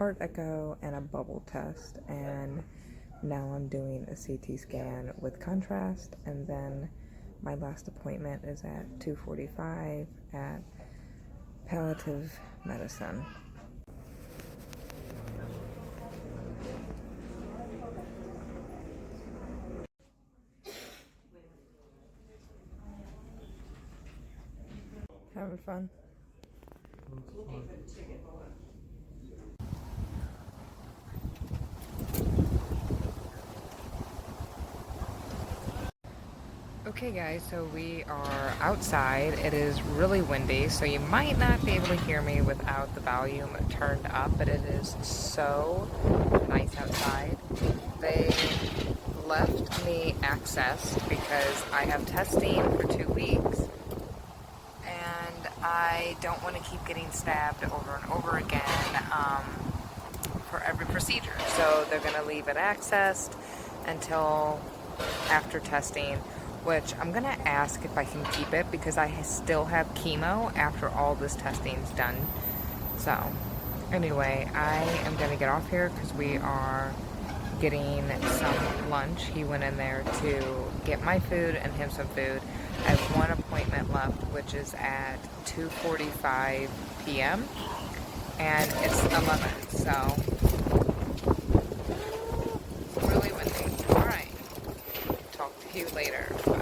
heart echo and a bubble test, and now I'm doing a CT scan with contrast, and then my last appointment is at 2:45 at palliative medicine. Having fun? Okay guys, so we are outside. It is really windy, so you might not be able to hear me without the volume turned up, but it is so nice outside. They left me access because I have testing for 2 weeks, and I don't want to keep getting stabbed over and over again for every procedure. So they're going to leave it accessed until after testing, which I'm going to ask if I can keep it because I still have chemo after all this testing's done. So anyway, I am going to get off here because we are getting some lunch. He went in there to get my food and him some food. I have one appointment left, which is at 2:45 p.m. and it's 11, so it's really windy. All right, talk to you later. Bye.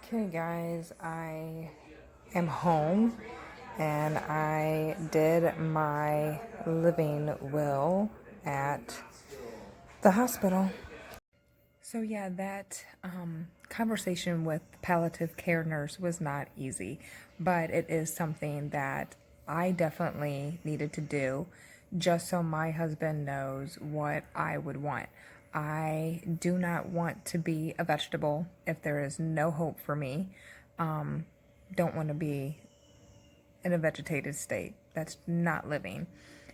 Okay guys, I am home and I did my living will at the hospital. So yeah, that conversation with the palliative care nurse was not easy, but it is something that I definitely needed to do just so my husband knows what I would want. I do not want to be a vegetable if there is no hope for me. Don't want to be in a vegetated state. That's not living.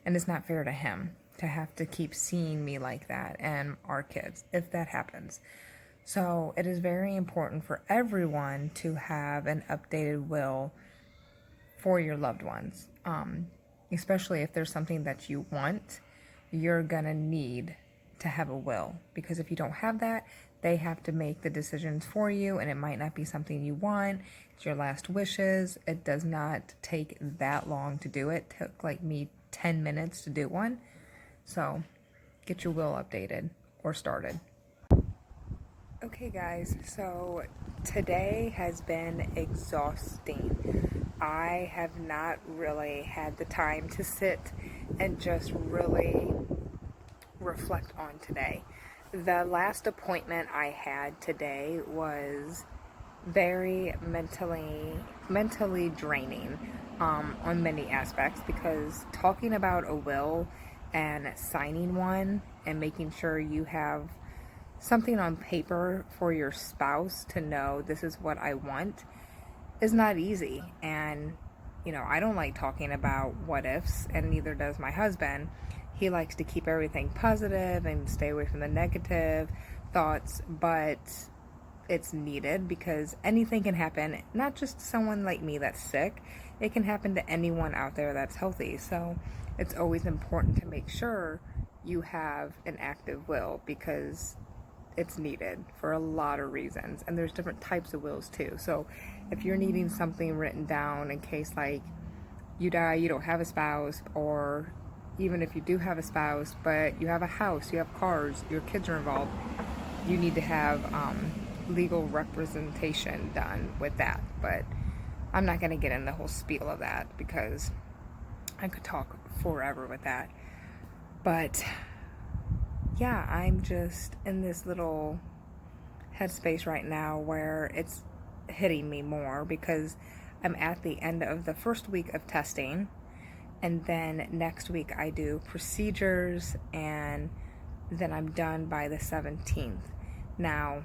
And it's not fair to him to have to keep seeing me like that and our kids if that happens. So it is very important for everyone to have an updated will for your loved ones. Especially if there's something that you want, you're gonna need to have a will, because if you don't have that, they have to make the decisions for you, and it might not be something you want. It's your last wishes. It does not take that long to do it. It took like me 10 minutes to do one. So get your will updated or started. Okay guys, so today has been exhausting. I have not really had the time to sit and just really reflect on today. The last appointment I had today was very mentally draining on many aspects, because talking about a will and signing one and making sure you have something on paper for your spouse to know this is what I want is not easy. And I don't like talking about what ifs, and neither does my husband. He likes to keep everything positive and stay away from the negative thoughts, but it's needed because anything can happen, not just someone like me that's sick. It can happen to anyone out there that's healthy. So it's always important to make sure you have an active will, because it's needed for a lot of reasons, and there's different types of wills too. So if you're needing something written down in case like you die, you don't have a spouse, or even if you do have a spouse but you have a house, you have cars, your kids are involved, you need to have legal representation done with that. But I'm not going to get in the whole spiel of that because I could talk forever with that. But yeah, I'm just in this little headspace right now where it's hitting me more because I'm at the end of the first week of testing, and then next week I do procedures, and then I'm done by the 17th. Now,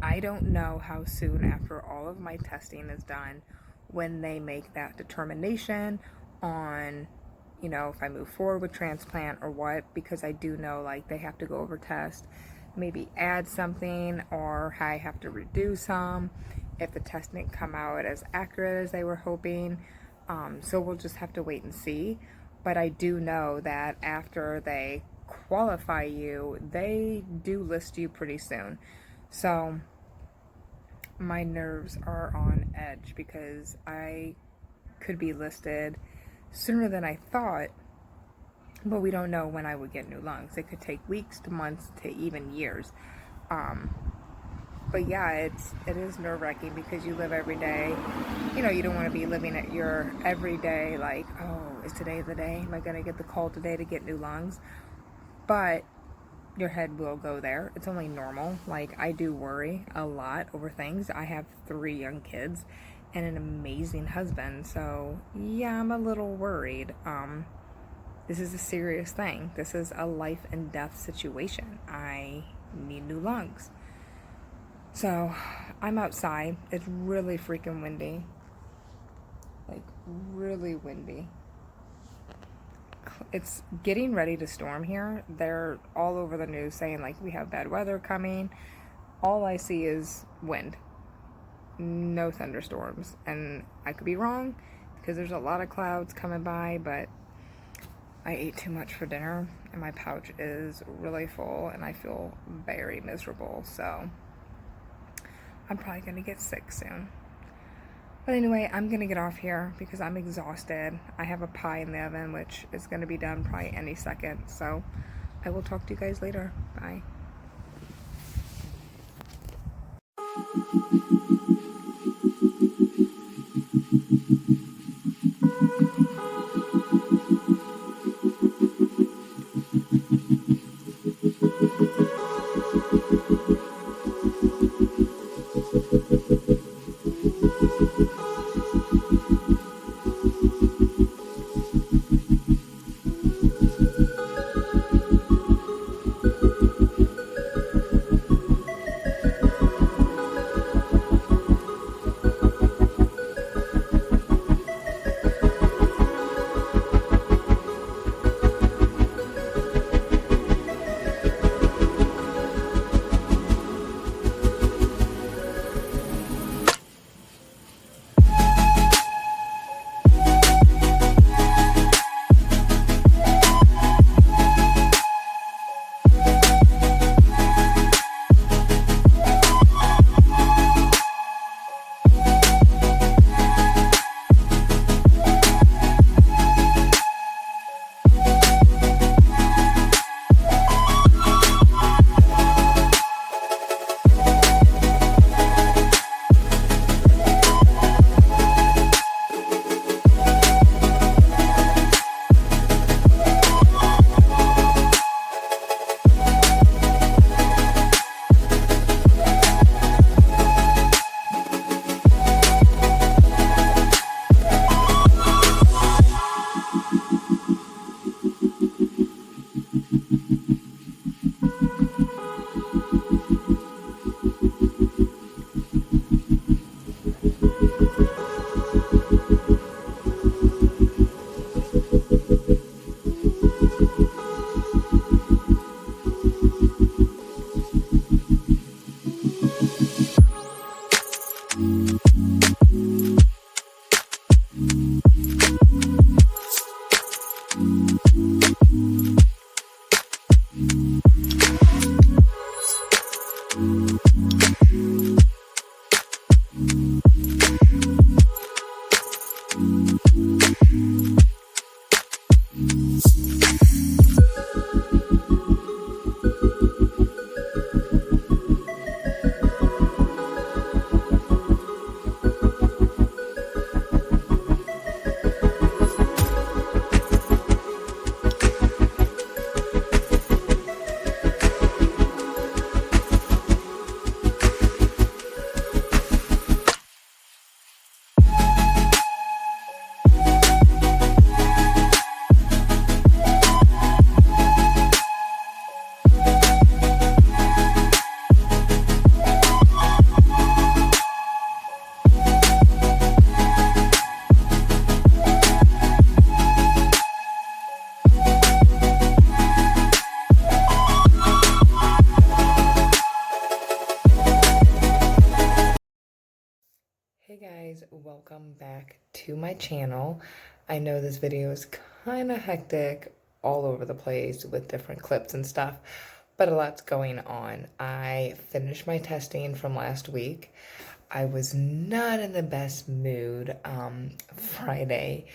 I don't know how soon after all of my testing is done when they make that determination on you know, if I move forward with transplant or what, because I do know like they have to go over tests, maybe add something, or I have to redo some if the test didn't come out as accurate as they were hoping. So we'll just have to wait and see. But I do know that after they qualify you, they do list you pretty soon. So my nerves are on edge because I could be listed sooner than I thought, but we don't know when I would get new lungs. It could take weeks to months to even years. But yeah, it is nerve-wracking because you live every day. You know, you don't want to be living at your everyday like, oh, is today the day? Am I going to get the call today to get new lungs? But your head will go there. It's only normal. Like, I do worry a lot over things. I have 3 young kids and an amazing husband. So yeah, I'm a little worried. This is a serious thing. This is a life and death situation. I need new lungs. So I'm outside. It's really freaking windy. Like, really windy. It's getting ready to storm here. They're all over the news saying like we have bad weather coming. All I see is wind. No thunderstorms. And I could be wrong because there's a lot of clouds coming by, but I ate too much for dinner and my pouch is really full and I feel very miserable. So I'm probably going to get sick soon. But anyway, I'm going to get off here because I'm exhausted. I have a pie in the oven, which is going to be done probably any second. So I will talk to you guys later. Bye. Guys, welcome back to my channel. I know this video is kind of hectic all over the place with different clips and stuff, but a lot's going on. I finished my testing from last week. I was not in the best mood Friday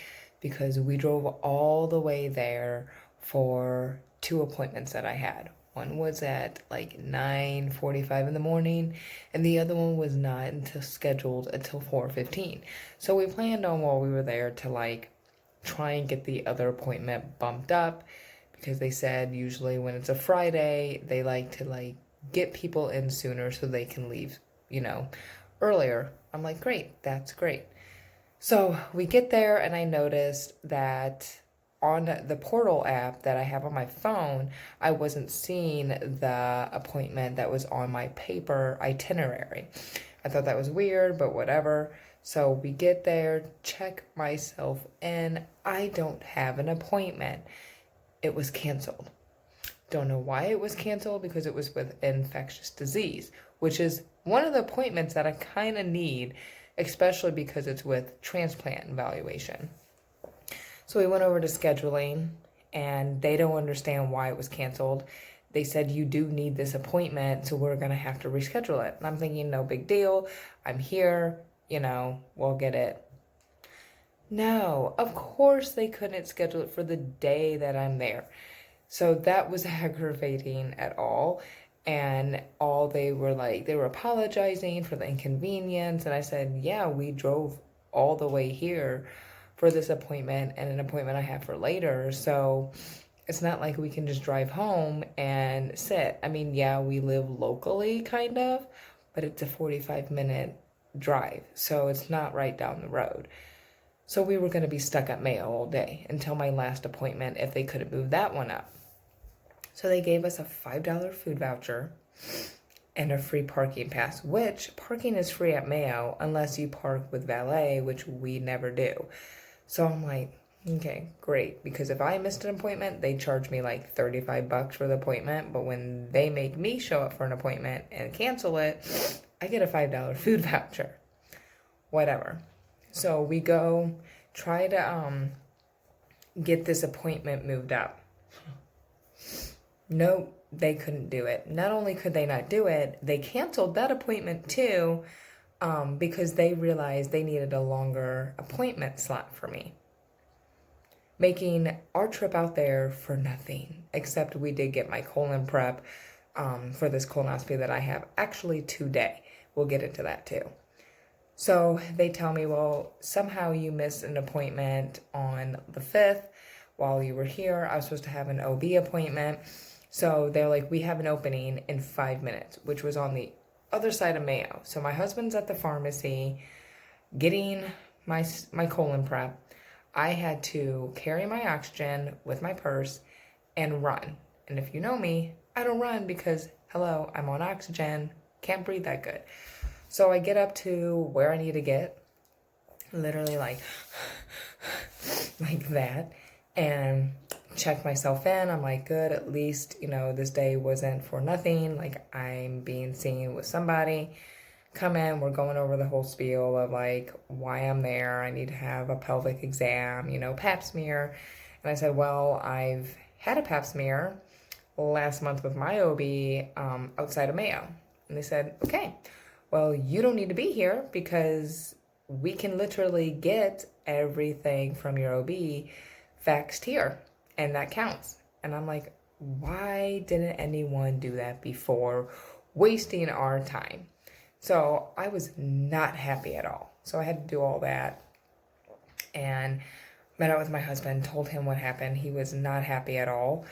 because we drove all the way there for 2 appointments that I had. One was at like 9:45 in the morning, and the other one was not until scheduled until 4:15. So we planned on while we were there to like try and get the other appointment bumped up because they said usually when it's a Friday, they like to like get people in sooner so they can leave, earlier. I'm like, great, that's great. So we get there and I noticed that on the portal app that I have on my phone, I wasn't seeing the appointment that was on my paper itinerary. I thought that was weird, but whatever. So we get there, check myself in. I don't have an appointment. It was canceled. Don't know why it was canceled because it was with infectious disease, which is one of the appointments that I kind of need, especially because it's with transplant evaluation. So we went over to scheduling and they don't understand why it was canceled. They said, you do need this appointment, so we're going to have to reschedule it. And I'm thinking, no big deal. I'm here, we'll get it. No, of course they couldn't schedule it for the day that I'm there. So that was aggravating at all. And they were apologizing for the inconvenience. And I said, yeah, we drove all the way here for this appointment and an appointment I have for later. So it's not like we can just drive home and sit. I mean, yeah, we live locally kind of, but it's a 45-minute drive. So it's not right down the road. So we were going to be stuck at Mayo all day until my last appointment if they couldn't move that one up. So they gave us a $5 food voucher and a free parking pass, which parking is free at Mayo unless you park with valet, which we never do. So I'm like, okay, great. Because if I missed an appointment, they charge me like $35 for the appointment. But when they make me show up for an appointment and cancel it, I get a $5 food voucher. Whatever. So we go try to get this appointment moved up. Nope, they couldn't do it. Not only could they not do it, they canceled that appointment too. Because they realized they needed a longer appointment slot for me. Making our trip out there for nothing, except we did get my colon prep for this colonoscopy that I have actually today. We'll get into that too. So they tell me, well, somehow you missed an appointment on the 5th while you were here. I was supposed to have an OB appointment. So they're like, we have an opening in 5 minutes, which was on the other side of Mayo. So my husband's at the pharmacy getting my colon prep. I had to carry my oxygen with my purse and run. And if you know me, I don't run because, hello, I'm on oxygen, can't breathe that good. So I get up to where I need to get, literally like that, and check myself in. I'm like, good, at least, this day wasn't for nothing. Like, I'm being seen with somebody. Come in, we're going over the whole spiel of like why I'm there. I need to have a pelvic exam, pap smear. And I said, well, I've had a pap smear last month with my OB outside of Mayo. And they said, okay, well, you don't need to be here because we can literally get everything from your OB faxed here. And that counts. And I'm like, why didn't anyone do that before, wasting our time? So I was not happy at all. So I had to do all that and met up with my husband, told him what happened. He was not happy at all.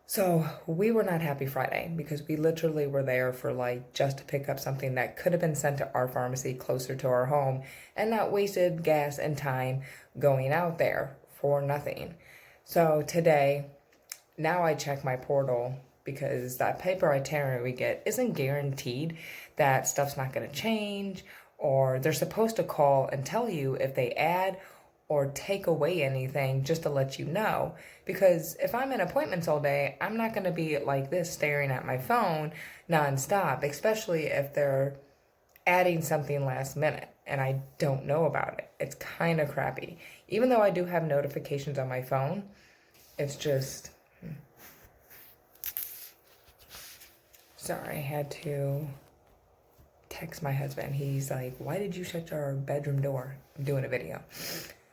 So we were not happy Friday because we literally were there for like just to pick up something that could have been sent to our pharmacy closer to our home and not wasted gas and time going out there for nothing. So today, now I check my portal because that paper itinerary we get isn't guaranteed that stuff's not going to change, or they're supposed to call and tell you if they add or take away anything just to let you know. Because if I'm in appointments all day, I'm not going to be like this staring at my phone nonstop, especially if they're adding something last minute. and I don't know about it. It's kind of crappy. Even though I do have notifications on my phone, it's just... Sorry, I had to text my husband. He's like, why did you shut your bedroom door? I'm doing a video.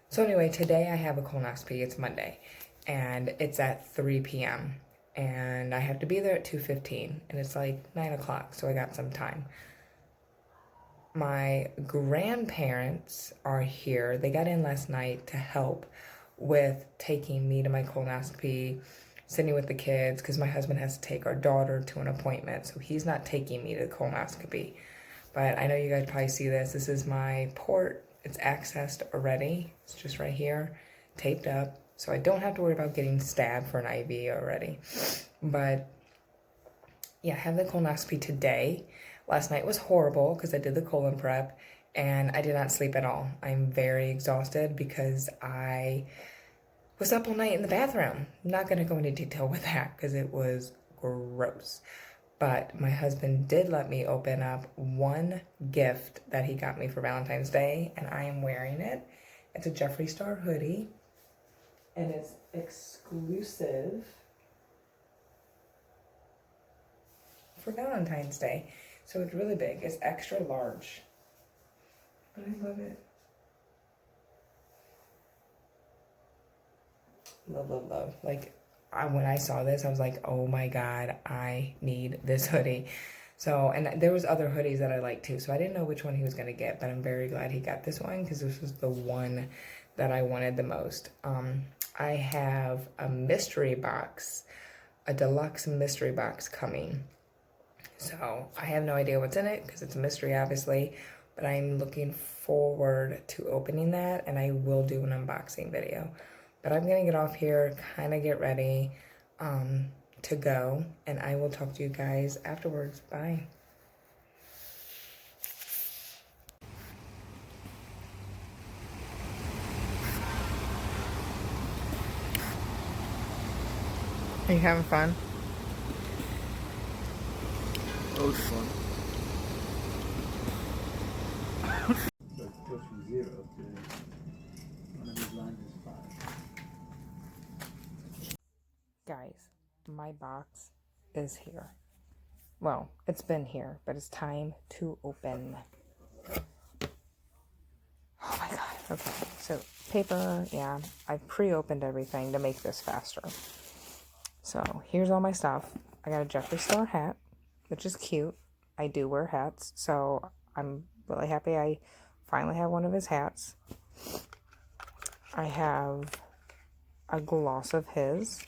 So anyway, today I have a colonoscopy. It's Monday, and it's at 3 p.m. And I have to be there at 2:15, and it's like 9 o'clock, so I got some time. My grandparents are here. They got in last night to help with taking me to my colonoscopy, sitting with the kids, because my husband has to take our daughter to an appointment, so he's not taking me to the colonoscopy. But I know you guys probably see this. This is my port. It's accessed already. It's just right here, taped up. So I don't have to worry about getting stabbed for an IV already. But yeah, I have the colonoscopy today. Last night was horrible because I did the colon prep and I did not sleep at all. I'm very exhausted because I was up all night in the bathroom. I'm not going to go into detail with that because it was gross. But my husband did let me open up one gift that he got me for Valentine's Day, and I am wearing it. It's a Jeffree Star hoodie, and it's exclusive for Valentine's Day. So it's really big. It's extra large. But I love it. Love, love, love. Like, when I saw this, I was like, oh my God, I need this hoodie. So, and there was other hoodies that I liked too. So I didn't know which one he was going to get, but I'm very glad he got this one because this was the one that I wanted the most. I have a mystery box, a deluxe mystery box coming. So I have no idea what's in it because it's a mystery, obviously, but I'm looking forward to opening that, and I will do an unboxing video. But I'm going to get off here, kind of get ready to go, and I will talk to you guys afterwards. Bye. Are you having fun? Oh, it's fun. So it goes from 0 to one of these lines is 5. Guys, my box is here. Well, it's been here, but it's time to open. Oh my God. Okay, so paper, yeah, I pre-opened everything to make this faster. So here's all my stuff. I got a Jeffree Star hat, which is cute. I do wear hats, so I'm really happy I finally have one of his hats. I have a gloss of his,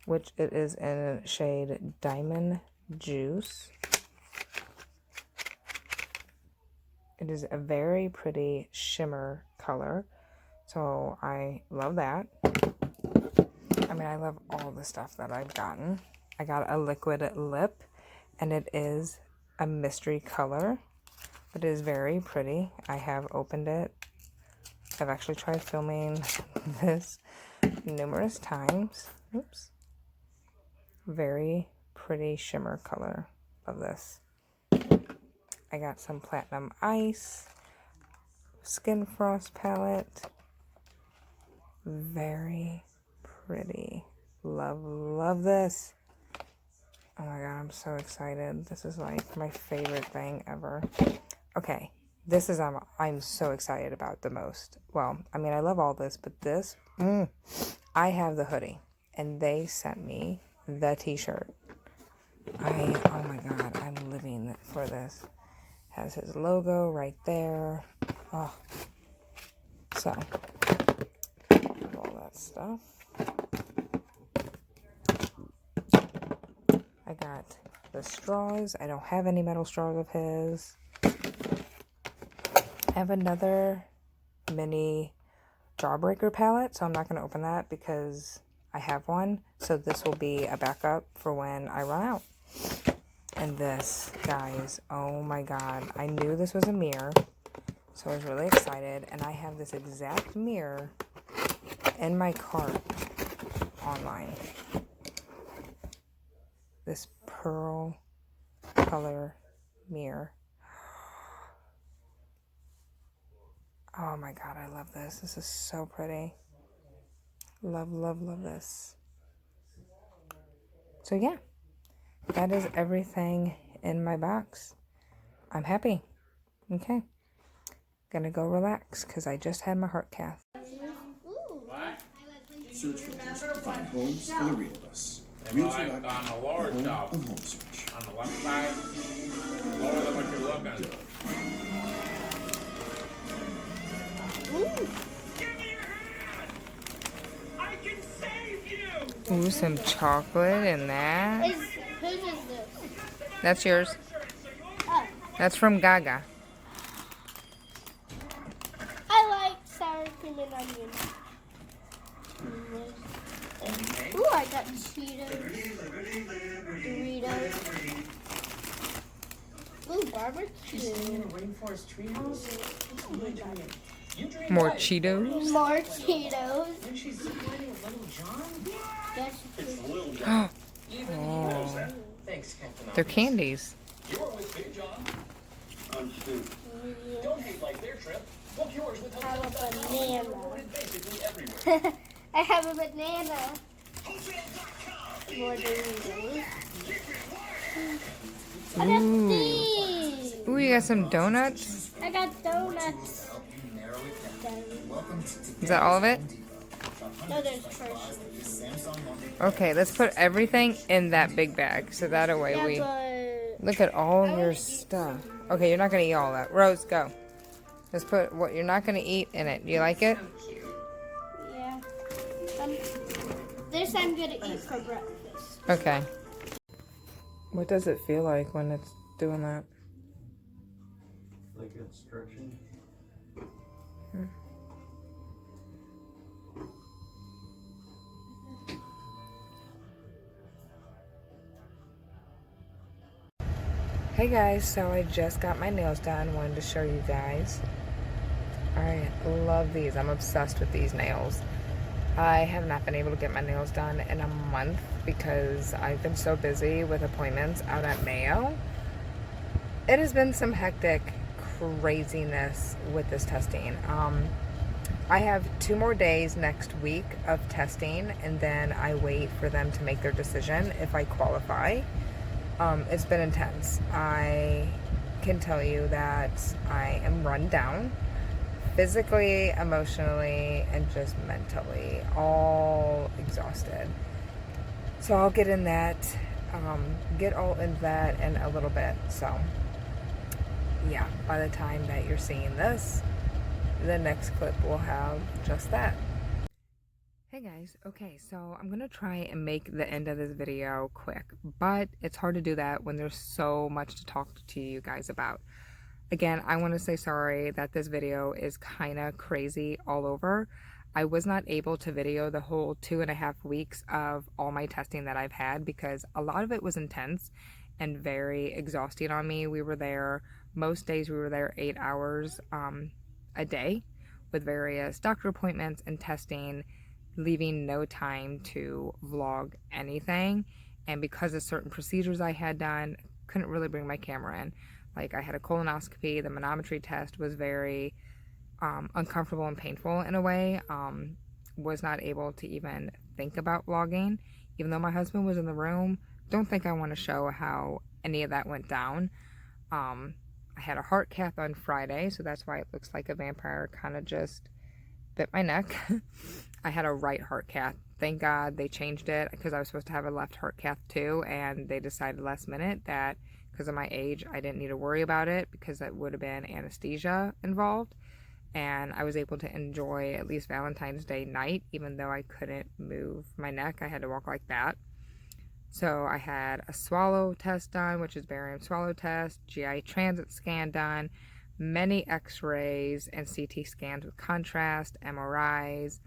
which it is in shade Diamond Juice. It is a very pretty shimmer color, so I love that. I mean, I love all the stuff that I've gotten. I got a liquid lip, and it is a mystery color, but it is very pretty. I have opened it. I've actually tried filming this numerous times. Oops. Very pretty shimmer color of this. I got some Platinum Ice, Skin Frost palette. Very pretty. Love, love this. Oh my God, I'm so excited. This is like my favorite thing ever. Okay, this is I'm so excited about the most. Well, I mean, I love all this, but this, I have the hoodie, and they sent me the t-shirt. Oh my God, I'm living for this. Has his logo right there. Oh, so all that stuff. I got the straws. I don't have any metal straws of his. I have another mini Jawbreaker palette, so I'm not going to open that because I have one. So this will be a backup for when I run out. And this, guys, oh my God. I knew this was a mirror, so I was really excited. And I have this exact mirror in my cart online. This pearl color mirror. Oh my God, I love this. This is so pretty. Love, love, love this. So yeah, that is everything in my box. I'm happy. Okay. Gonna go relax because I just had my heart cath. Search filters to find homes for the real of us. Realtor.com, on the the lower home shelf, of home search. on the left side, lower than what you're looking. Give me your hand! I can save you! Ooh, some chocolate in that. Whose is this? That's yours. Oh, That's from Gaga. I like sour cream and onion. Ooh, I got Cheetos, Doritos. Ooh, barbecue. Rainforest treehouse. You dream More right. Cheetos. More Cheetos. And she's supporting Little John? Yes, Oh, Even he knows that. Thanks, Captain they're Obvious. candies. You're with Big John. Understood. Don't hate like their trip. Book yours with I have a Hotels.com. banana. Rewarded basically everywhere. I have a banana. More Doritos. I got these. Ooh, you got some donuts? I got donuts. Is that all of it? No, there's first. Okay, let's put everything in that big bag so that way Yeah, we but look at all your stuff. Okay, you're not gonna eat all that. Rose, go. Let's put what you're not gonna eat in it. Do you like it? yeah. This I'm gonna eat for breakfast. Okay. What does it feel like when it's doing that? Like it's stretching. Hey guys, so I just got my nails done. Wanted to show you guys. I love these. I'm obsessed with these nails. I have not been able to get my nails done in a month because I've been so busy with appointments out at Mayo. It has been some hectic craziness with this testing. I have 2 more days next week of testing, and then I wait for them to make their decision if I qualify. It's been intense. I can tell you that I am run down physically, emotionally, and just mentally, all exhausted. So I'll get in that, get all in that in a little bit. So yeah, by the time that you're seeing this, the next clip will have just that. Hey guys, okay, so I'm gonna try and make the end of this video quick, but it's hard to do that when there's so much to talk to you guys about. Again, I want to say sorry that this video is kind of crazy all over. I was not able to video the whole 2.5 weeks of all my testing that I've had because a lot of it was intense and very exhausting on me. We were there, most days we were there 8 hours a day with various doctor appointments and testing, leaving no time to vlog anything. And because of certain procedures I had done, couldn't really bring my camera in. Like, I had a colonoscopy, the manometry test was very uncomfortable and painful in a way. Was not able to even think about vlogging, even though my husband was in the room. Don't think I want to show how any of that went down. I had a heart cath on Friday, so that's why it looks like a vampire kind of just bit my neck. I had a right heart cath. Thank God they changed it because I was supposed to have a left heart cath too, and they decided last minute that because of my age, I didn't need to worry about it because it would have been anesthesia involved. And I was able to enjoy at least Valentine's Day night, even though I couldn't move my neck. I had to walk like that. So I had a swallow test done, which is barium swallow test, GI transit scan done, many x-rays and CT scans with contrast, MRIs,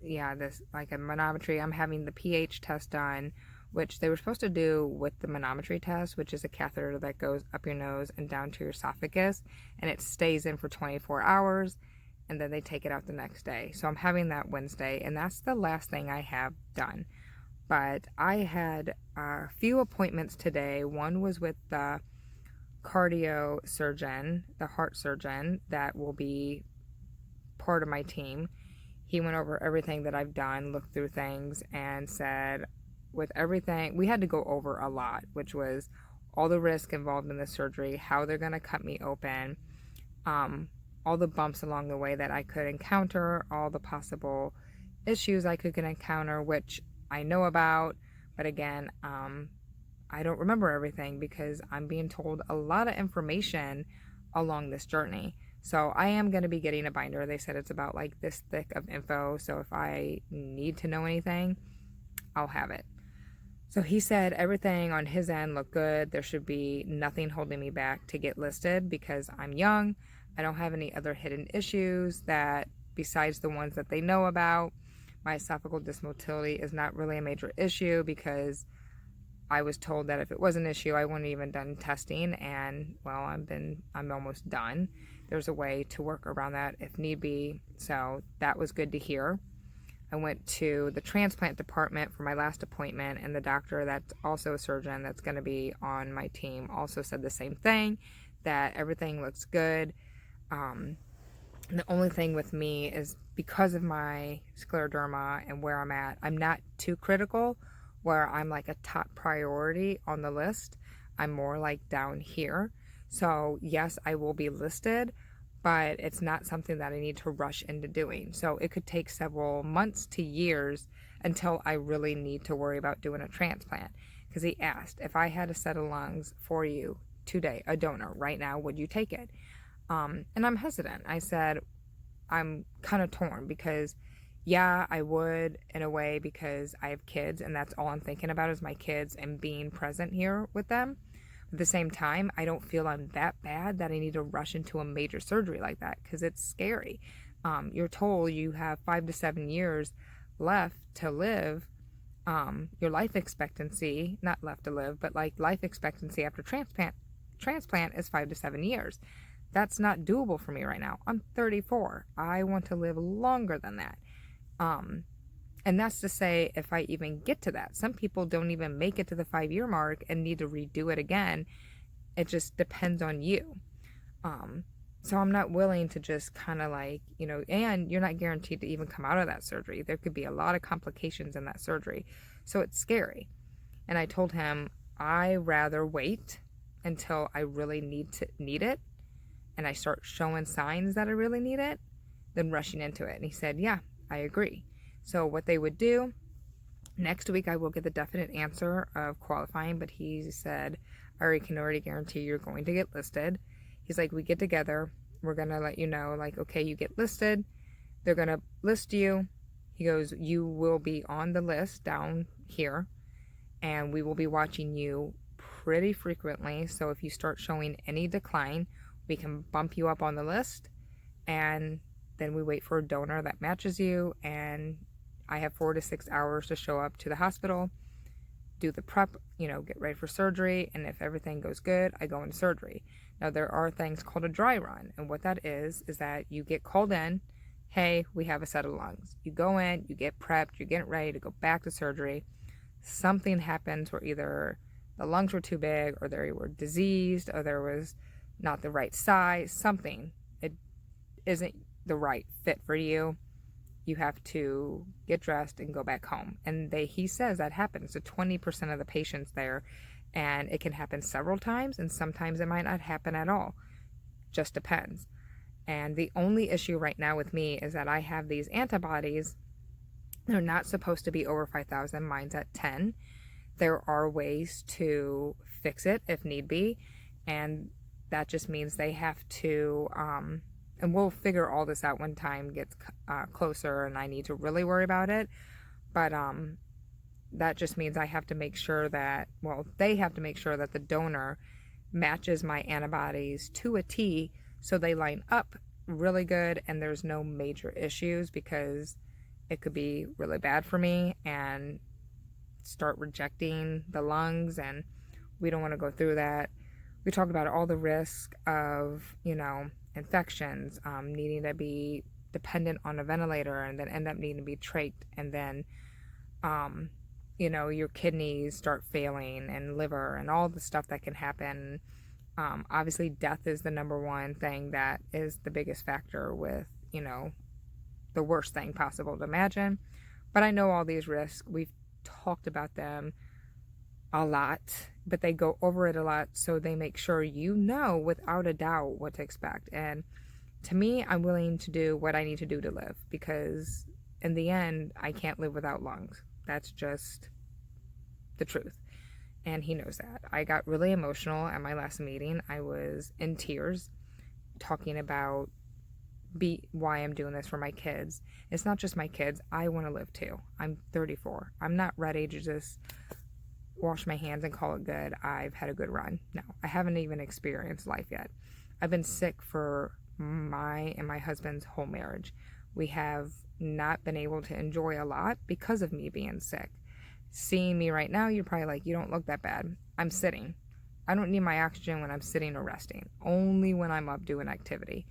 yeah, this like a manometry. I'm having the pH test done, which they were supposed to do with the manometry test, which is a catheter that goes up your nose and down to your esophagus, and it stays in for 24 hours, and then they take it out the next day. So I'm having that Wednesday, and that's the last thing I have done. But I had a few appointments today. One was with the cardio surgeon, the heart surgeon that will be part of my team. He went over everything that I've done, looked through things, and said, with everything, we had to go over a lot, which was all the risk involved in the surgery, how they're going to cut me open, all the bumps along the way that I could encounter, all the possible issues I could encounter, which I know about, but again, I don't remember everything because I'm being told a lot of information along this journey. So I am going to be getting a binder. They said it's about like this thick of info. So if I need to know anything, I'll have it. So he said everything on his end looked good. There should be nothing holding me back to get listed because I'm young. I don't have any other hidden issues that besides the ones that they know about. My esophageal dysmotility is not really a major issue because I was told that if it was an issue, I wouldn't even done testing, and well, I'm almost done. There's a way to work around that if need be, so that was good to hear. I went to the transplant department for my last appointment, and the doctor that's also a surgeon that's going to be on my team also said the same thing, that everything looks good. The only thing with me is because of my scleroderma and where I'm at, I'm not too critical where I'm like a top priority on the list. I'm more like down here. So yes, I will be listed, but it's not something that I need to rush into doing. So it could take several months to years until I really need to worry about doing a transplant. Because he asked, if I had a set of lungs for you today, a donor right now, would you take it? And I'm hesitant. I said, I'm kind of torn because yeah, I would in a way because I have kids and that's all I'm thinking about is my kids and being present here with them. At the same time, I don't feel I'm that bad that I need to rush into a major surgery like that because it's scary. You're told you have 5 to 7 years left to live. Your life expectancy, not left to live, but like life expectancy after transplant is 5 to 7 years. That's not doable for me right now. I'm 34. I want to live longer than that. And that's to say, if I even get to that, some people don't even make it to the 5-year mark and need to redo it again. It just depends on you. So I'm not willing to just kind of like, and you're not guaranteed to even come out of that surgery. There could be a lot of complications in that surgery. So it's scary. And I told him, I rather wait until I really need it. And I start showing signs that I really need it than rushing into it. And he said, yeah, I agree. So what they would do, next week I will get the definite answer of qualifying, but he said, I can already guarantee you're going to get listed. He's like, we get together, we're going to let you know, like, okay, you get listed, they're going to list you. He goes, you will be on the list down here, and we will be watching you pretty frequently. So if you start showing any decline, we can bump you up on the list, and then we wait for a donor that matches you, and I have 4 to 6 hours to show up to the hospital, do the prep, get ready for surgery, and if everything goes good, I go into surgery. Now, there are things called a dry run, and what that is that you get called in, hey, we have a set of lungs. You go in, you get prepped, you get ready to go back to surgery. Something happens where either the lungs were too big, or they were diseased, or there was not the right size, something. It isn't the right fit for you. You have to get dressed and go back home. And he says that happens to 20% of the patients there, and it can happen several times, and sometimes it might not happen at all. Just depends. And the only issue right now with me is that I have these antibodies. They're not supposed to be over 5,000. Mine's at 10. There are ways to fix it if need be, and that just means they have to, and we'll figure all this out when time gets closer and I need to really worry about it. But that just means I have to make sure that, they have to make sure that the donor matches my antibodies to a T so they line up really good and there's no major issues, because it could be really bad for me and start rejecting the lungs, and we don't want to go through that. We talked about all the risk of, infections, needing to be dependent on a ventilator and then end up needing to be trached, and then, your kidneys start failing and liver and all the stuff that can happen. Obviously, death is the number one thing that is the biggest factor with, the worst thing possible to imagine. But I know all these risks. We've talked about them a lot, but they go over it a lot, so they make sure you know without a doubt what to expect. And to me, I'm willing to do what I need to do to live, because in the end, I can't live without lungs. That's just the truth. And he knows that. I got really emotional at my last meeting. I was in tears talking about why I'm doing this for my kids. It's not just my kids. I want to live too. I'm 34. I'm not ready to just wash my hands and call it good. I've had a good run. No, I haven't even experienced life yet. I've been sick for my and my husband's whole marriage. We have not been able to enjoy a lot because of me being sick. Seeing me right now, you're probably like, you don't look that bad. I'm sitting. I don't need my oxygen when I'm sitting or resting, only when I'm up doing activity.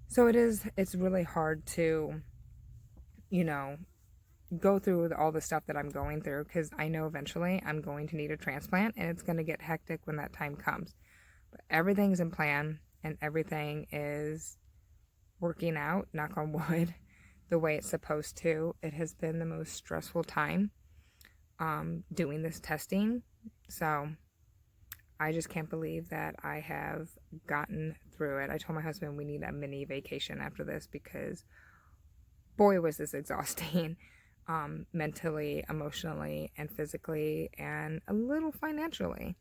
So it's really hard to, go through all the stuff that I'm going through, because I know eventually I'm going to need a transplant, and it's going to get hectic when that time comes. But everything's in plan, and everything is working out, knock on wood, the way it's supposed to. It has been the most stressful time doing this testing. So I just can't believe that I have gotten through it. I told my husband we need a mini vacation after this, because boy, was this exhausting. Mentally, emotionally, and physically, and a little financially.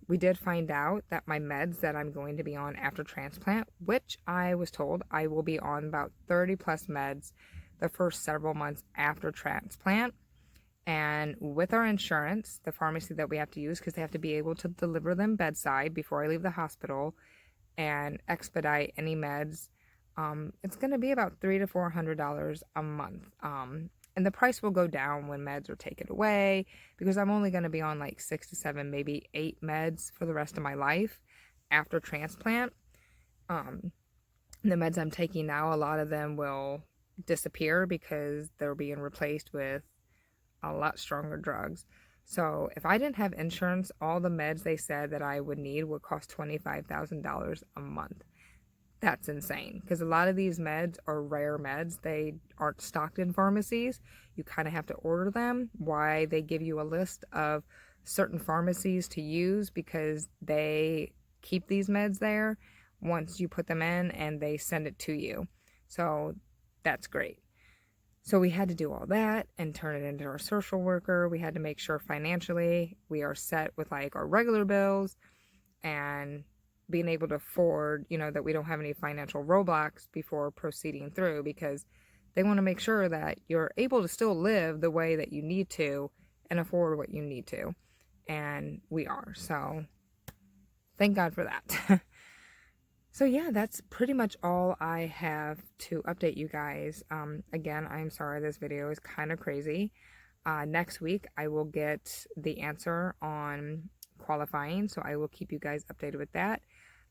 We did find out that my meds that I'm going to be on after transplant, which I was told I will be on about 30 plus meds the first several months after transplant. And with our insurance, the pharmacy that we have to use, because they have to be able to deliver them bedside before I leave the hospital and expedite any meds, it's going to be about $300 to $400 a month. And the price will go down when meds are taken away, because I'm only going to be on like 6 to 7, maybe 8 meds for the rest of my life after transplant. The meds I'm taking now, a lot of them will disappear because they're being replaced with a lot stronger drugs. So if I didn't have insurance, all the meds they said that I would need would cost $25,000 a month. That's insane, because a lot of these meds are rare meds. They aren't stocked in pharmacies. You kind of have to order them. Why they give you a list of certain pharmacies to use, because they keep these meds there once you put them in, and they send it to you. So that's great. So we had to do all that and turn it into our social worker. We had to make sure financially we are set with like our regular bills, and being able to afford, that we don't have any financial roadblocks before proceeding through, because they want to make sure that you're able to still live the way that you need to and afford what you need to. And we are. So thank God for that. So yeah, that's pretty much all I have to update you guys. Again, I'm sorry this video is kind of crazy. Next week, I will get the answer on qualifying, so I will keep you guys updated with that.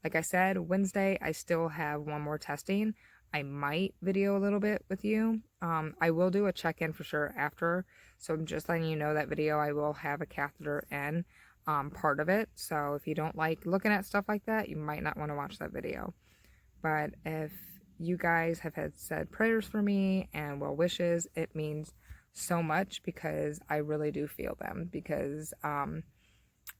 Like I said, Wednesday, I still have one more testing. I might video a little bit with you. I will do a check-in for sure after, so I'm just letting you know that video, I will have a catheter in part of it. So if you don't like looking at stuff like that, you might not want to watch that video. But if you guys have had said prayers for me and well wishes, it means so much, because I really do feel them, because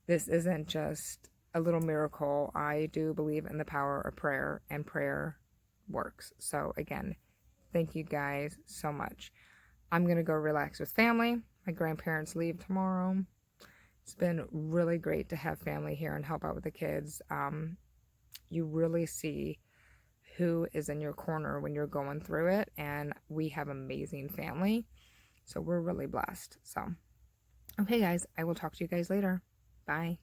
this isn't just a little miracle. I do believe in the power of prayer, and prayer works. So again, thank you guys so much. I'm going to go relax with family. My grandparents leave tomorrow. It's been really great to have family here and help out with the kids. You really see who is in your corner when you're going through it, and we have amazing family. So we're really blessed. So, okay guys, I will talk to you guys later. Bye.